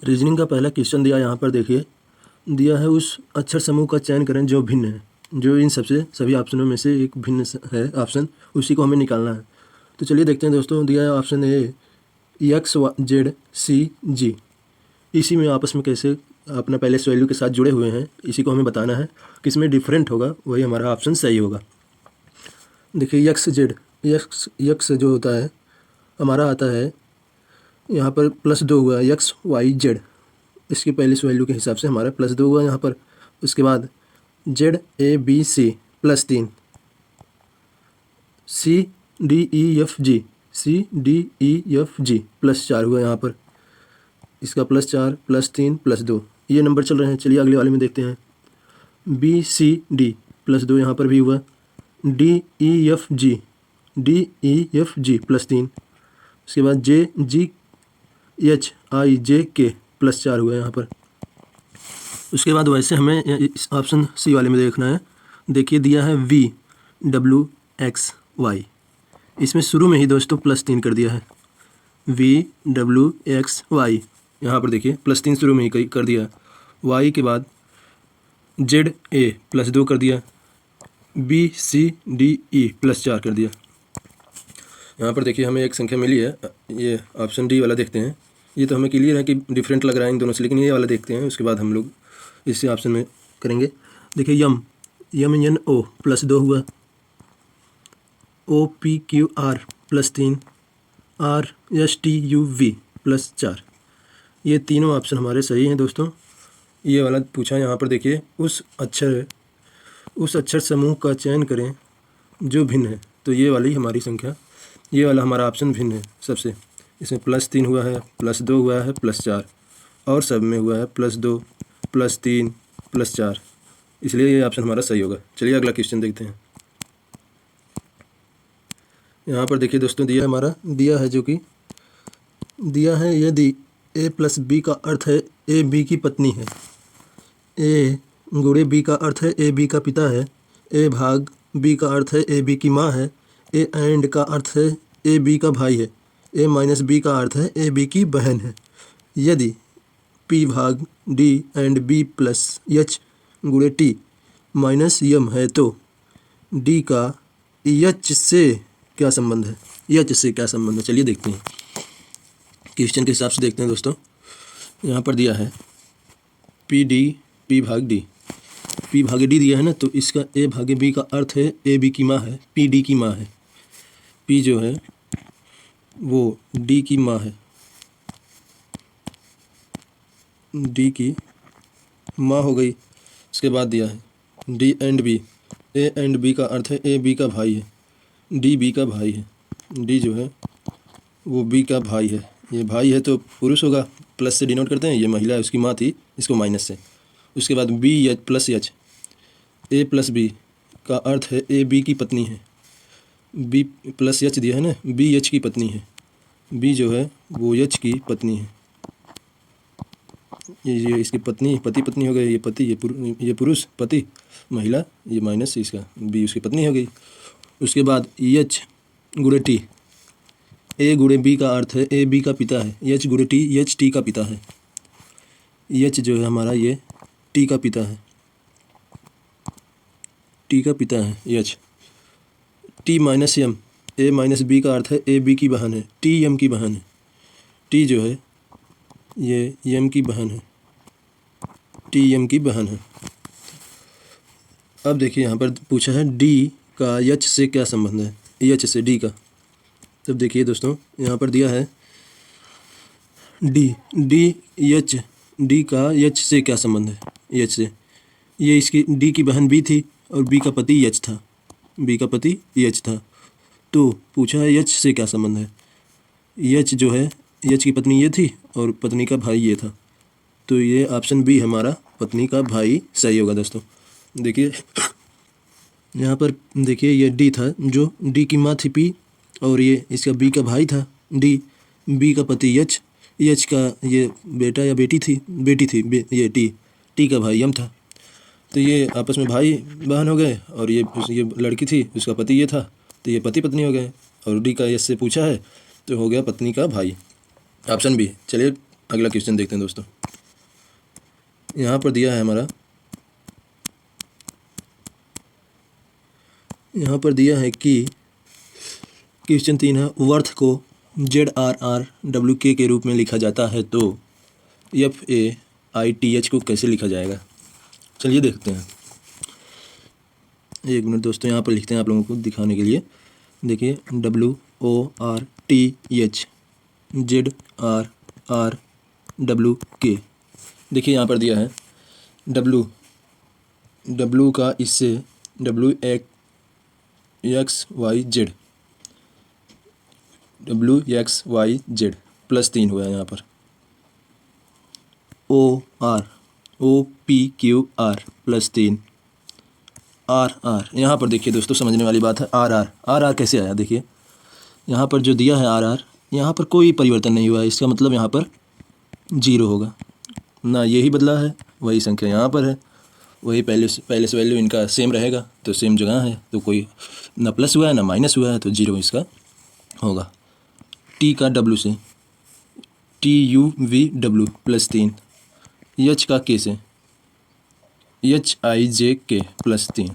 Reasoning का पहला question दिया यहाँ पर देखिए, दिया है उस अक्षर समूह का चयन करें जो भिन्न है, जो इन सबसे सभी ऑप्शनों में से एक भिन्न है ऑप्शन, उसी को हमें निकालना है। तो चलिए देखते हैं दोस्तों, दिया है ऑप्शन ए XZ CG, इसी में आपस में कैसे अपना पहले वैल्यू के साथ जुड़े हुए हैं, इसी को हमें बताना है, किसमें डिफरेंट होगा वही हमारा ऑप्शन सही होगा। देखिए यक्स जो होता है हमारा आता है यहाँ पर +2 हुआ XYZ, इसकी पहली वैल्यू के हिसाब से हमारा +2 हुआ यहाँ पर। उसके बाद ZABC +3, CDEFG +4 हुआ यहाँ पर, इसका +4 +3 +2 ये नंबर चल रहे हैं। चलिए अगले वाले में देखते हैं। BCD +2 यहाँ पर भी हुआ, DEFG +3, उसके बाद JGHIJK +4 हुआ यहाँ पर। उसके बाद वैसे हमें इस ऑप्शन सी वाले में देखना है। देखिए दिया है VWXY, इसमें शुरू में ही दोस्तों +3 कर दिया है। VWXY यहाँ पर देखिए +3 शुरू में ही कर दिया। Y के बाद ZA +2 कर दिया, BCDE +4 कर दिया। यहाँ पर देखिए हमें एक संख्या मिली है, ये ऑप्शन डी वाला देखते हैं। ये तो हमें क्लियर है कि डिफरेंट लग रहा है इन दोनों से, लेकिन ये वाला देखते हैं, उसके बाद हम लोग इसी ऑप्शन में करेंगे। देखिए YMNO +2 हुआ, OPQR +3, RSTUV +4, ये तीनों ऑप्शन हमारे सही हैं दोस्तों। ये वाला पूछा यहाँ पर देखिए, उस अक्षर समूह का चयन करें जो भिन्न है, तो ये वाली हमारी संख्या, ये वाला हमारा ऑप्शन भिन्न है सबसे। इसमें +3 हुआ है, +2 हुआ है, +4, और सब में हुआ है +2 +3 +4, इसलिए ये ऑप्शन हमारा सही होगा। चलिए अगला क्वेश्चन देखते हैं। यहाँ पर देखिए दोस्तों दिया है जो कि दिया है, यदि A + B का अर्थ है A B की पत्नी है, A गुणे B का अर्थ है A B का पिता है, A भाग B का अर्थ है A B की माँ है, A एंड का अर्थ है A B का भाई है, A - B का अर्थ है A B की बहन है। यदि P भाग D एंड B + H गुणे T - M है, तो D का H से क्या संबंध है? H से क्या संबंध है? चलिए देखते हैं, क्वेश्चन के हिसाब से देखते हैं दोस्तों। यहाँ पर दिया है P भाग D, P भागे D दिया है ना, तो इसका A भागे B का अर्थ है A B की माँ है, P D की माँ है। P जो है वो D की माँ है, D की माँ हो गई। उसके बाद दिया है D and B, A and B का अर्थ है A B का भाई है, D B का भाई है, D जो है वो B का भाई है। ये भाई है तो पुरुष होगा, प्लस से डिनोट करते हैं, ये महिला है, उसकी माँ थी, इसको माइनस से। उसके बाद B + H, A + B का अर्थ है A B की पत्नी है, B + H दिया है ना, B H की पत्नी है, B जो है वो H की पत्नी है। ये इसकी पत्नी, पति हो गए, ये पति, ये पुरुष, पति, महिला, ये माइनस से इसका B उसकी पत्नी हो गई। उसके बाद H गुणे T, A गुणे B का अर्थ है A B का पिता है, H गुणे T H T का पिता है। H जो है हमारा ये T का पिता है, T का पिता है H। T - M, A - B का अर्थ है A B की बहन है, T M की बहन है, T जो है ये M की बहन है, T M की बहन है। अब देखिए यहाँ पर पूछा है D का H से क्या संबंध है, H से D का। तब देखिए दोस्तों यहाँ पर दिया है D का H से क्या संबंध है, H से, ये इसकी D की बहन B थी और B का पति H था, B का पति H था। तो पूछा है H से क्या संबंध है, H जो है H की पत्नी ये थी और पत्नी का भाई ये था, तो ये ऑप्शन बी हमारा पत्नी का भाई सही होगा दोस्तों। देखिए यहाँ पर देखिए ये D था, जो D की माँ थी P, और ये इसका B का भाई था D, B का पति H का ये बेटा या बेटी थी ये T का भाई M था। तो ये आपस में भाई बहन हो गए, और ये लड़की थी, उसका पति ये था, तो ये पति पत्नी हो गए, और D का H से पूछा है तो हो गया पत्नी का भाई, ऑप्शन बी। चलिए अगला क्वेश्चन देखते हैं दोस्तों। यहाँ पर दिया है हमारा, यहाँ पर दिया है कि क्वेश्चन 3 है, वर्थ को ZRRWK के रूप में लिखा जाता है तो FAITH को कैसे लिखा जाएगा। चलिए देखते हैं। एक मिनट दोस्तों, यहाँ पर लिखते हैं आप लोगों को दिखाने के लिए। देखिए WORTH ZRRWK। देखिए यहाँ पर दिया है W का इससे WXYZ प्लस 3 हुआ है यहाँ पर। OPQR plus 3। RR, यहाँ पर देखिए दोस्तों समझने वाली बात है। RR कैसे आया, देखिए यहाँ पर जो दिया है RR, यहाँ पर कोई परिवर्तन नहीं हुआ है, इसका मतलब यहाँ पर 0 होगा ना, यही बदला है, वही संख्या यहाँ पर है, वही पहले से वैल्यू इनका सेम रहेगा, तो सेम जगह है, तो कोई ना प्लस हुआ है ना माइनस हुआ है, तो 0 इसका होगा। T का W से TUVW प्लस 3। H का K से HIJK plus 3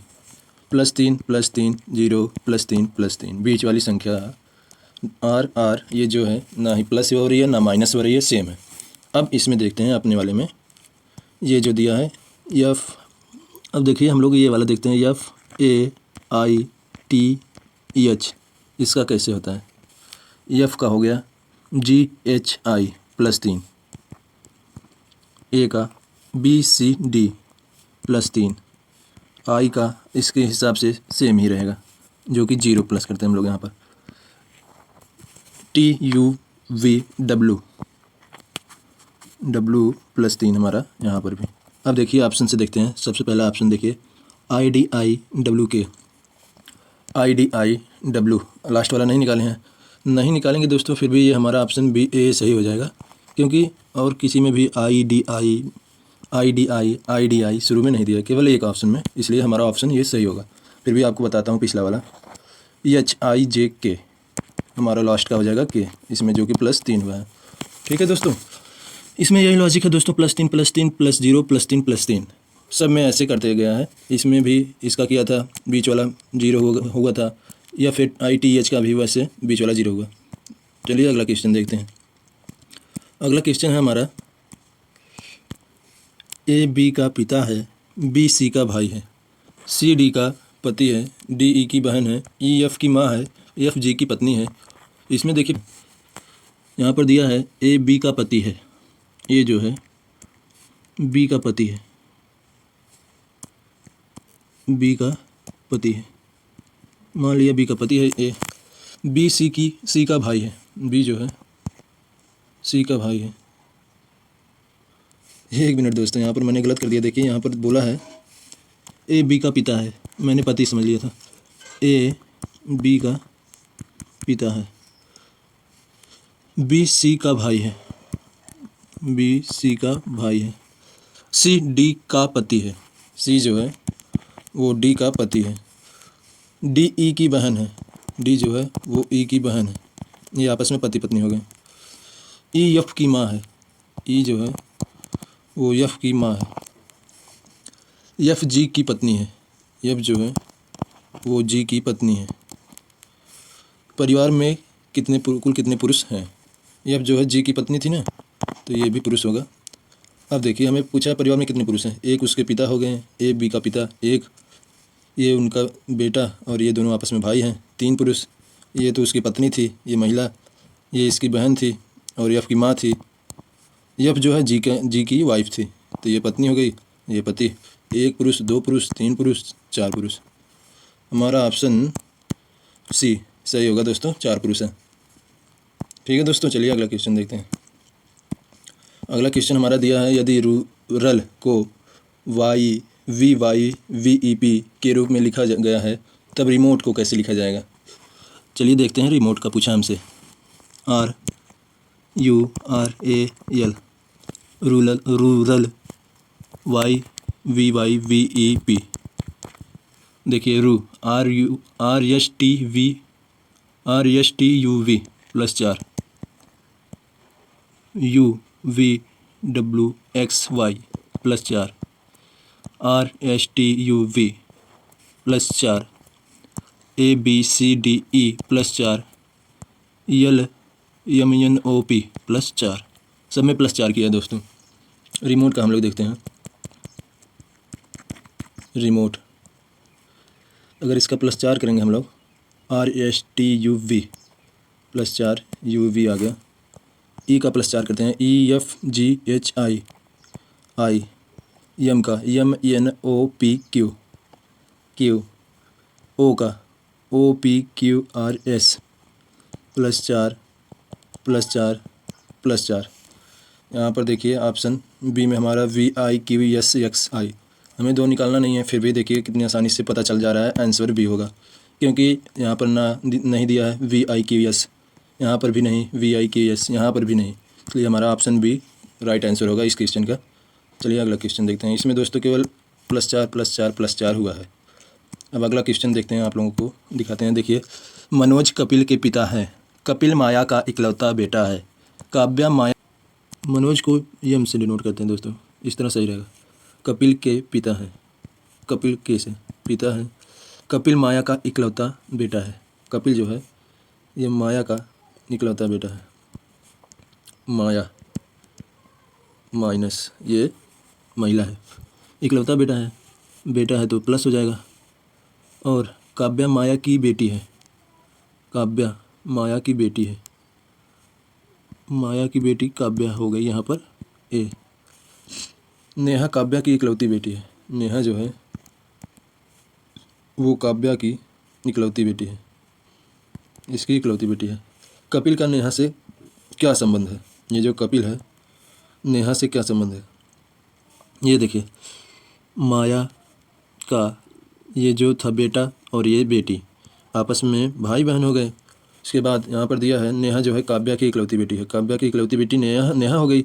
plus 3 plus 3 0 plus 3 plus 3। बीच वाली संख्या RR ये जो है ना ही प्लस हो रही है ना माइनस हो रही है, सेम है। अब इसमें देखते हैं अपने वाले में, ये जो दिया है F, अब देखिए हम लोग ये वाला देखते हैं FAITH, इसका कैसे होता है। F का हो गया GHI प्लस 3, A का BCD प्लस 3, I का इसके हिसाब से सेम ही रहेगा, जो कि 0 प्लस करते हैं हम लोग यहाँ पर। TUVW प्लस 3 हमारा यहाँ पर भी। अब देखिए ऑप्शन से देखते हैं। सबसे पहला ऑप्शन देखिए IDIWK, IDIW लास्ट वाला नहीं निकाले हैं, नहीं निकालेंगे दोस्तों, फिर भी ये हमारा ऑप्शन बी ए सही हो जाएगा, क्योंकि और किसी में भी IDI शुरू में नहीं दिया, केवल एक ऑप्शन में, इसलिए हमारा ऑप्शन ये सही होगा। फिर भी आपको बताता हूँ पिछला वाला HIJK हमारा लास्ट का हो जाएगा K, इसमें जो कि प्लस 3 हुआ है। ठीक है दोस्तों, इसमें यही लॉजिक है दोस्तों, plus 3 plus 3 plus 0 plus 3 plus 3, सब में ऐसे करते गया है। इसमें भी इसका किया था, बीच वाला 0 हुआ था, या फिर ITH का भी वैसे बीच वाला 0 हुआ। चलिए अगला क्वेश्चन देखते हैं। अगला क्वेश्चन है हमारा, AB का पिता है, BC का भाई है, CD का पति है, DE की बहन है, EF की माँ है, FG की पत्नी है। इसमें देखिए यहाँ पर दिया है AB का पति है, ये जो है B का पति है, B का पति है, मान लिया B का पति है A। B C का भाई है, B जो है C का भाई है। एक मिनट दोस्तों, यहाँ पर मैंने गलत कर दिया। देखिए यहाँ पर बोला है AB का पिता है, मैंने पति समझ लिया था। AB का पिता है, BC का भाई है, BC का भाई है, CD का पति है, C जो है वो D का पति है, DE की बहन है, D जो है वो E की बहन है, ये आपस में पति पत्नी हो गए। EF की माँ है, E जो है वो F की माँ है, FG की पत्नी है, F जो है वो G की पत्नी है। परिवार में कुल कितने पुरुष हैं। F जो है G की पत्नी थी ना, तो ये भी पुरुष होगा। अब देखिए हमें पूछा है परिवार में कितने पुरुष हैं। एक उसके पिता हो गए, AB का पिता, एक ये उनका बेटा, और ये दोनों आपस में भाई हैं, 3 पुरुष। ये तो उसकी पत्नी थी, ये महिला, ये इसकी बहन थी, और F की माँ थी। F जो है G की वाइफ थी, तो ये पत्नी हो गई, ये पति। 1 पुरुष, 2 पुरुष, 3 पुरुष, 4 पुरुष। हमारा ऑप्शन C सही होगा दोस्तों, 4 पुरुष हैं। ठीक है दोस्तों, चलिए अगला क्वेश्चन देखते हैं। अगला क्वेश्चन हमारा दिया है, यदि रूरल को VYVEP के रूप में लिखा गया है, तब रिमोट को कैसे लिखा जाएगा। चलिए देखते हैं। रिमोट का पूछा हमसे, RURAL, रूरल YVYVEP। देखिए रू RSTUV plus 4, VWXY plus 4, RSTUV plus 4, ABCDE plus 4, LMNOP plus 4, सब में प्लस 4 किया है दोस्तों। रिमोट का हम लोग देखते हैं। रिमोट अगर इसका प्लस 4 करेंगे हम लोग, RSTUV प्लस 4, UV आ गया। ई का प्लस 4 करते हैं, EFGHI, एम का MNOPQ, ओ का OPQRS प्लस 4 प्लस 4 प्लस 4। यहाँ पर देखिए ऑप्शन बी में हमारा VIQSXI। हमें दो निकालना नहीं है, फिर भी देखिए कितनी आसानी से पता चल जा रहा है आंसर बी होगा, क्योंकि यहाँ पर नहीं दिया है VIQS, यहाँ पर भी नहीं VIQS, यहाँ पर भी नहीं, इसलिए हमारा ऑप्शन बी राइट आंसर होगा इस क्वेश्चन का। चलिए अगला क्वेश्चन देखते हैं। इसमें दोस्तों केवल प्लस 4 प्लस 4 प्लस 4 हुआ है। अब अगला क्वेश्चन देखते हैं, आप लोगों को दिखाते हैं। देखिए, मनोज कपिल के पिता हैं, कपिल माया का इकलौता बेटा है, काव्या माया। मनोज को एम से डिनोट करते हैं दोस्तों, इस तरह सही रहेगा। कपिल के पिता है, कपिल के से पिता है, कपिल माया का इकलौता बेटा है। कपिल जो है ये माया का इकलौता बेटा है। माया माइनस ये महिला है, इकलौता बेटा है, बेटा है तो प्लस हो जाएगा। और काव्या माया की बेटी है, काव्या माया की बेटी है, माया की बेटी काव्या हो गई यहाँ पर ए। नेहा काव्या की इकलौती बेटी है, नेहा जो है वो काव्या की इकलौती बेटी है, इसकी इकलौती बेटी है। कपिल का नेहा से क्या संबंध है? ये जो कपिल है नेहा से क्या संबंध है? ये देखिए, माया का ये जो था बेटा और ये बेटी आपस में भाई बहन हो गए। इसके बाद यहाँ पर दिया है नेहा जो है काव्या की इकलौती बेटी है, काव्या की इकलौती बेटी नेहा हो गई।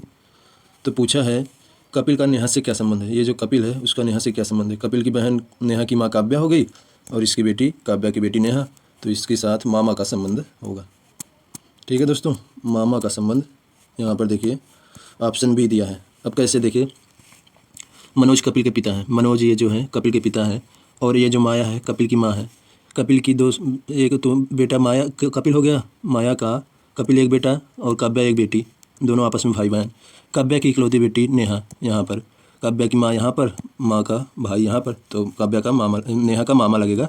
तो पूछा है कपिल का नेहा से क्या संबंध है? ये जो कपिल है उसका नेहा से क्या संबंध है? कपिल की बहन नेहा की माँ काव्या हो गई और इसकी बेटी काव्या की बेटी नेहा, तो इसके साथ मामा का संबंध होगा। ठीक है दोस्तों, मामा का संबंध यहाँ पर देखिए ऑप्शन बी दिया है। अब कैसे देखिए, मनोज कपिल के पिता हैं, मनोज ये जो है कपिल के पिता है, और ये जो माया है कपिल की माँ है। कपिल की दो एक तो बेटा माया कपिल हो गया, माया का कपिल एक बेटा और काव्या एक बेटी, दोनों आपस में भाई बहन। काव्या की इकलौती बेटी नेहा यहाँ पर, काव्या की माँ यहाँ पर, माँ का भाई यहाँ पर, तो काव्या का मामा, नेहा का मामा लगेगा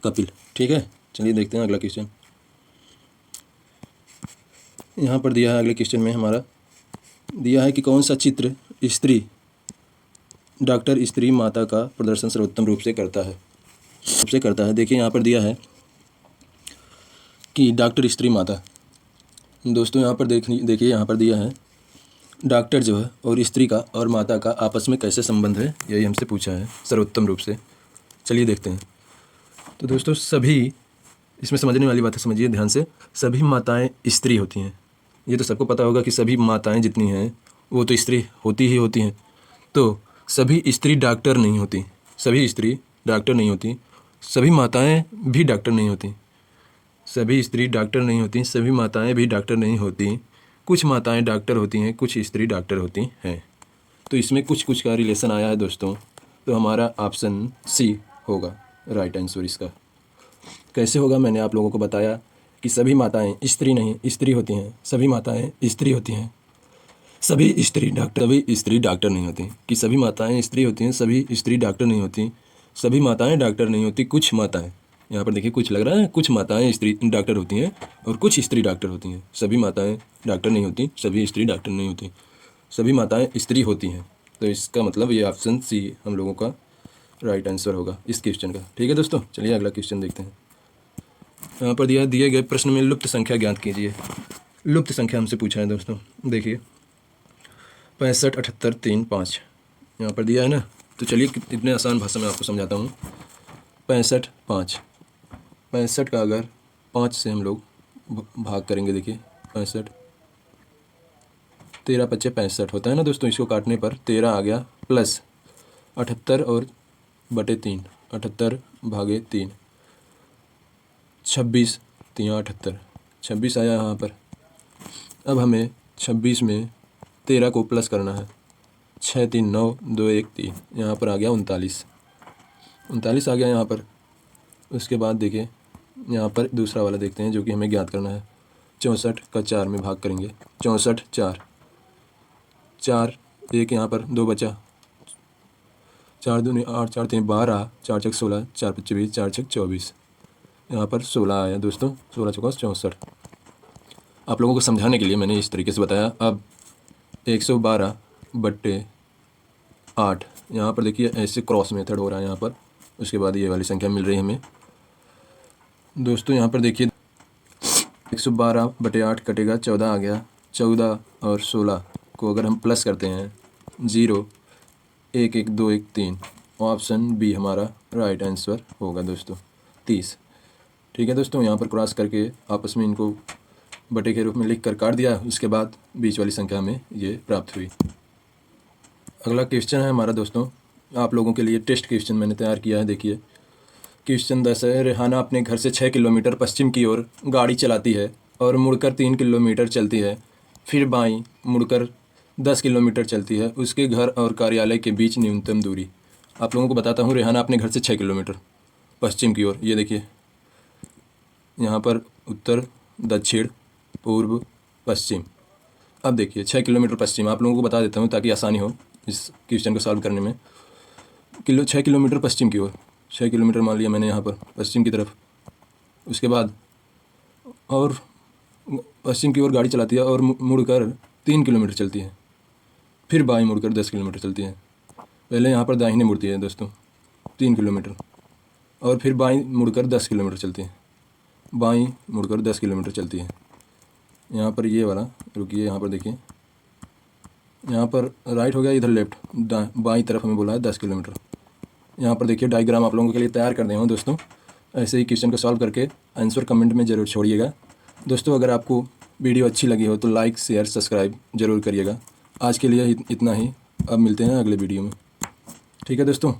कपिल। ठीक है, चलिए देखते हैं अगला क्वेश्चन। यहाँ पर दिया है अगले क्वेश्चन में हमारा दिया है कि कौन सा चित्र स्त्री डॉक्टर स्त्री माता का प्रदर्शन सर्वोत्तम रूप से करता है। देखिए यहाँ पर दिया है कि डॉक्टर स्त्री माता। दोस्तों यहाँ पर देखिए यहाँ पर दिया है डॉक्टर जो है और स्त्री का और माता का आपस में कैसे संबंध है, यही हमसे पूछा है सर्वोत्तम रूप से। चलिए देखते हैं। तो दोस्तों सभी इसमें समझने वाली बात है, समझिए ध्यान से। सभी माताएं स्त्री होती हैं, ये तो सबको पता होगा कि सभी माताएं जितनी हैं वो तो स्त्री होती ही होती हैं। तो सभी स्त्री डॉक्टर नहीं होती, सभी स्त्री डॉक्टर नहीं होती, सभी माताएं भी डॉक्टर नहीं होती, सभी स्त्री डॉक्टर नहीं होती, सभी माताएं भी डॉक्टर नहीं होती, कुछ माताएं डॉक्टर होती हैं, कुछ स्त्री डॉक्टर होती हैं। तो इसमें कुछ कुछ का रिलेशन आया है दोस्तों, तो हमारा ऑप्शन सी होगा राइट आंसर इसका। कैसे होगा मैंने आप लोगों को बताया कि सभी माताएं स्त्री नहीं स्त्री होती हैं, सभी माताएं स्त्री होती हैं, सभी स्त्री डॉक्टर नहीं होती, कि सभी माताएं स्त्री होती हैं, सभी स्त्री डॉक्टर नहीं होती, सभी माताएं डॉक्टर नहीं होती, कुछ माताएं, यहाँ पर देखिए कुछ लग रहा है, कुछ माताएं स्त्री डॉक्टर होती हैं और कुछ स्त्री डॉक्टर होती हैं, सभी माताएं डॉक्टर नहीं होती, सभी स्त्री डॉक्टर नहीं होती, सभी माताएं स्त्री होती हैं। तो इसका मतलब ये ऑप्शन सी हम लोगों का राइट आंसर होगा इस क्वेश्चन का। ठीक है दोस्तों, चलिए अगला क्वेश्चन देखते हैं। यहाँ पर दिए गए प्रश्न में लुप्त संख्या ज्ञात कीजिए। लुप्त संख्या हमसे पूछा है दोस्तों, देखिए 65, 78, 3, 5 यहाँ पर दिया है ना। तो चलिए इतने आसान भाषा में आपको समझाता हूँ। 65, 5, 65 का अगर 5 से हम लोग भाग करेंगे, देखिए 65, 13 × 5 = 65 होता है ना दोस्तों। इसको काटने पर 13 आ गया, प्लस 78 और बटे 3, 78 भागे 3, 26 3 × 78, 26 आया यहाँ पर। अब हमें 26 में 13 को प्लस करना है। 6 3 9 2 1 3, यहाँ पर आ गया 39 आ गया यहाँ पर। उसके बाद देखिए यहाँ पर दूसरा वाला देखते हैं जो कि हमें ज्ञात करना है। 64 का 4 में भाग करेंगे। 64 4 एक यहाँ पर 2 बचा। 4 दूनी 8, 4 3 12, 4 छक 16, 4 5 20, 4 छक 24, यहाँ पर 16 आया दोस्तों। 16 चौका 64। आप लोगों को समझाने के लिए मैंने इस तरीके से बताया। अब 112/8, यहाँ पर देखिए ऐसे क्रॉस मेथड हो रहा है यहाँ पर। उसके बाद ये वाली संख्या मिल रही है हमें दोस्तों। यहाँ पर देखिए 112/8 कटेगा, 14 आ गया। 14 और 16 को अगर हम प्लस करते हैं 0 1 1 2 1 3, ऑप्शन बी हमारा राइट आंसर होगा दोस्तों 30। ठीक है दोस्तों, यहाँ पर क्रॉस करके आपस में इनको बटे के रूप में लिख कर काट दिया। उसके बाद बीच वाली संख्या में ये प्राप्त हुई। अगला क्वेश्चन है हमारा दोस्तों, आप लोगों के लिए टेस्ट क्वेश्चन मैंने तैयार किया है। देखिए क्वेश्चन 10 है। रेहाना अपने घर से 6 किलोमीटर पश्चिम की ओर गाड़ी चलाती है और मुड़कर 3 किलोमीटर चलती है, फिर बाईं मुड़कर 10 किलोमीटर चलती है। उसके घर और कार्यालय के बीच न्यूनतम दूरी। आप लोगों को बताता हूँ, रेहाना अपने घर से 6 किलोमीटर पश्चिम की ओर, ये देखिए यहाँ पर उत्तर, दक्षिण, पूर्व, पश्चिम। अब देखिए 6 किलोमीटर पश्चिम, आप लोगों को बता देता हूँ ताकि आसानी हो इस क्वेश्चन को सॉल्व करने में। 6 किलोमीटर पश्चिम की ओर, 6 किलोमीटर मान लिया मैंने यहाँ पर पश्चिम की तरफ। उसके बाद और पश्चिम की ओर गाड़ी चलाती है और मुड़कर 3 किलोमीटर चलती है, फिर बाईं मुड़कर 10 किलोमीटर चलती है। पहले यहाँ पर दाहिने मुड़ती है दोस्तों 3 किलोमीटर, और फिर बाईं मुड़कर 10 किलोमीटर चलती है। बाईं मुड़कर 10 किलोमीटर चलती है। यहाँ पर ये वाला, रुकिए यहाँ पर देखिए, यहाँ पर राइट हो गया, इधर लेफ्ट, बाईं तरफ हमें बोला है 10 किलोमीटर। यहाँ पर देखिए डायग्राम आप लोगों के लिए तैयार कर दिया हूँ दोस्तों। ऐसे ही क्वेश्चन को सॉल्व करके आंसर कमेंट में ज़रूर छोड़िएगा दोस्तों। अगर आपको वीडियो अच्छी लगी हो तो लाइक शेयर सब्सक्राइब ज़रूर करिएगा। आज के लिए इतना ही, अब मिलते हैं अगले वीडियो में। ठीक है दोस्तों।